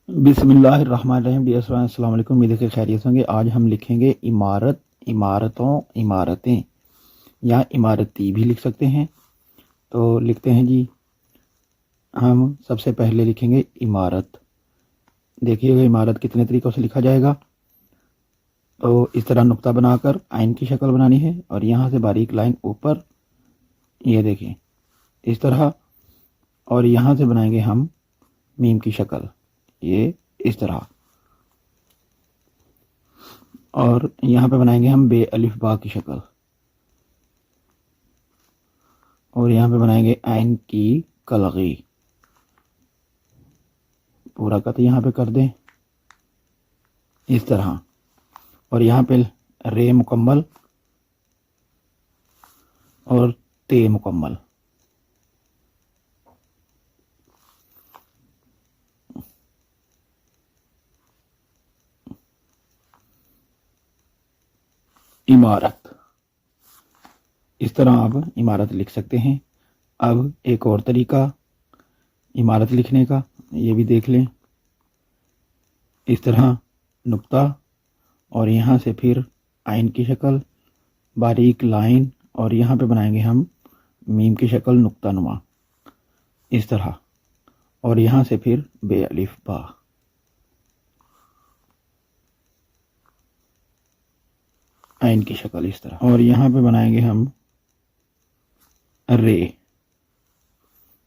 बिस्मिल्लाहिर्रहमानिर्रहीम। Dear students, अस्सलाम वालेकुम। उम्मीद है कि खैरियत होंगे। आज हम लिखेंगे इमारत, इमारतों, इमारतें या इमारती भी लिख सकते हैं। तो लिखते हैं जी। हम सबसे पहले लिखेंगे इमारत। देखिएगा इमारत कितने तरीक़ों से लिखा जाएगा। तो इस तरह नुक्ता बनाकर आइन की शक्ल बनानी है और यहाँ से बारीक लाइन ऊपर, ये देखिए इस तरह, और यहाँ से बनाएंगे हम मीम की शक्ल, ये इस तरह, और यहाँ पे बनाएंगे हम बे अलिफ बा की शक्ल, और यहाँ पे बनाएंगे आइन की कलगी। पूरा कत यहाँ पे कर दें इस तरह, और यहाँ पे रे मुकम्मल और ते मुकम्मल। इमारत, इस तरह आप इमारत लिख सकते हैं। अब एक और तरीका इमारत लिखने का, ये भी देख लें। इस तरह नुक्ता और यहाँ से फिर आइन की शक्ल, बारीक लाइन, और यहाँ पे बनाएंगे हम मीम की शक्ल नुक्ता नुमा इस तरह, और यहाँ से फिर बे अलिफ बा। आइन की शक्ल इस तरह, और यहाँ पे बनाएंगे हम रे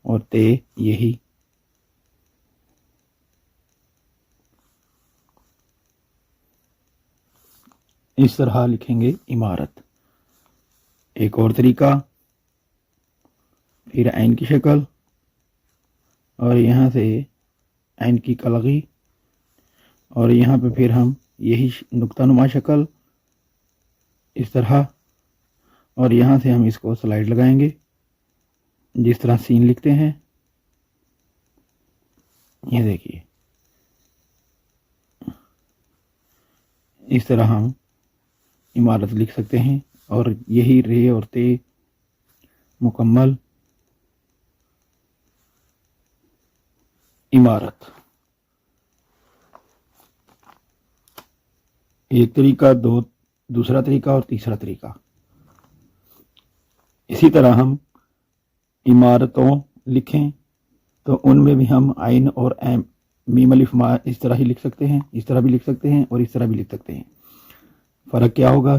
और ते, यही इस तरह लिखेंगे इमारत। एक और तरीका, फिर आइन की शक्ल और यहाँ से आइन की कलगी, और यहाँ पे फिर हम यही नुक्ता नुमा शक्ल इस तरह, और यहाँ से हम इसको स्लाइड लगाएंगे जिस तरह सीन लिखते हैं। ये देखिए इस तरह हम इमारत लिख सकते हैं, और यही रे और ते मुकम्मल इमारत। एक तरीका, दूसरा तरीका और तीसरा तरीका। इसी तरह हम इमारतों लिखें तो उनमें भी हम आइन और मीम अलिफ मा इस तरह ही लिख सकते हैं, इस तरह भी लिख सकते हैं और इस तरह भी लिख सकते हैं। फ़र्क क्या होगा,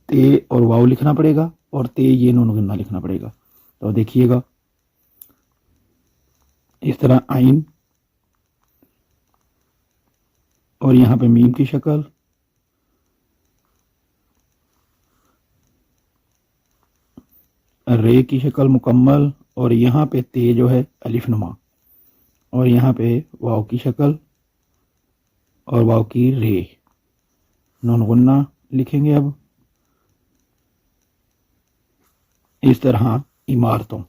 ते और वाव लिखना पड़ेगा और ते ये नून गन्ना लिखना पड़ेगा। तो देखिएगा इस तरह आइन, और यहाँ पे मीम की शक्ल, रे की शक्ल मुकम्मल, और यहाँ पे ते जो है अलिफ नुमा, और यहाँ पे वाव की शक्ल और वाव की रे, नून गुन्ना लिखेंगे। अब इस तरह इमारतों,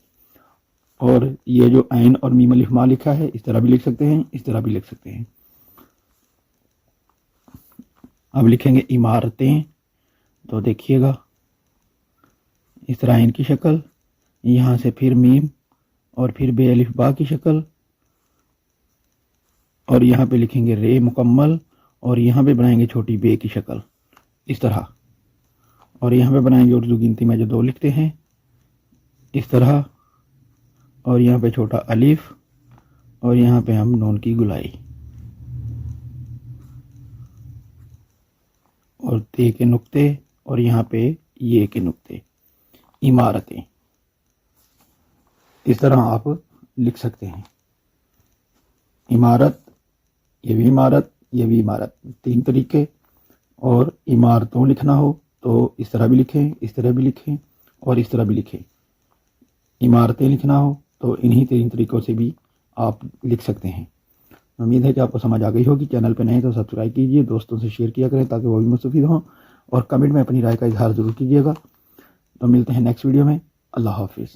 और ये जो आइन और मीम अलिफ मा लिखा है इस तरह भी लिख सकते हैं, इस तरह भी लिख सकते हैं। अब लिखेंगे इमारतें। तो देखिएगा इस तरह आइन की शक्ल, यहाँ से फिर मीम और फिर बे अलिफ बा की शक्ल, और यहाँ पे लिखेंगे रे मुकम्मल, और यहाँ पे बनाएंगे छोटी बे की शक्ल इस तरह, और यहाँ पे बनाएंगे उर्दू गिनती में जो 2 लिखते हैं इस तरह, और यहाँ पे छोटा अलिफ, और यहाँ पे हम नून की गुलाई और ते के नुक्ते, और यहाँ पे ये के नुक्ते। इमारतें इस तरह आप लिख सकते हैं। इमारत, ये भी इमारत, ये भी इमारत, 3 तरीके। और इमारतों लिखना हो तो इस तरह भी लिखें, इस तरह भी लिखें और इस तरह भी लिखें। इमारतें लिखना हो तो इन्हीं 3 तरीक़ों से भी आप लिख सकते हैं। उम्मीद है कि आपको समझ आ गई होगी। चैनल पर नए तो सब्सक्राइब कीजिए, दोस्तों से शेयर किया करें ताकि वो भी मुस्तफ़ीद हों, और कमेंट में अपनी राय का इजहार ज़रूर कीजिएगा। तो मिलते हैं नेक्स्ट वीडियो में। अल्लाह हाफिज़।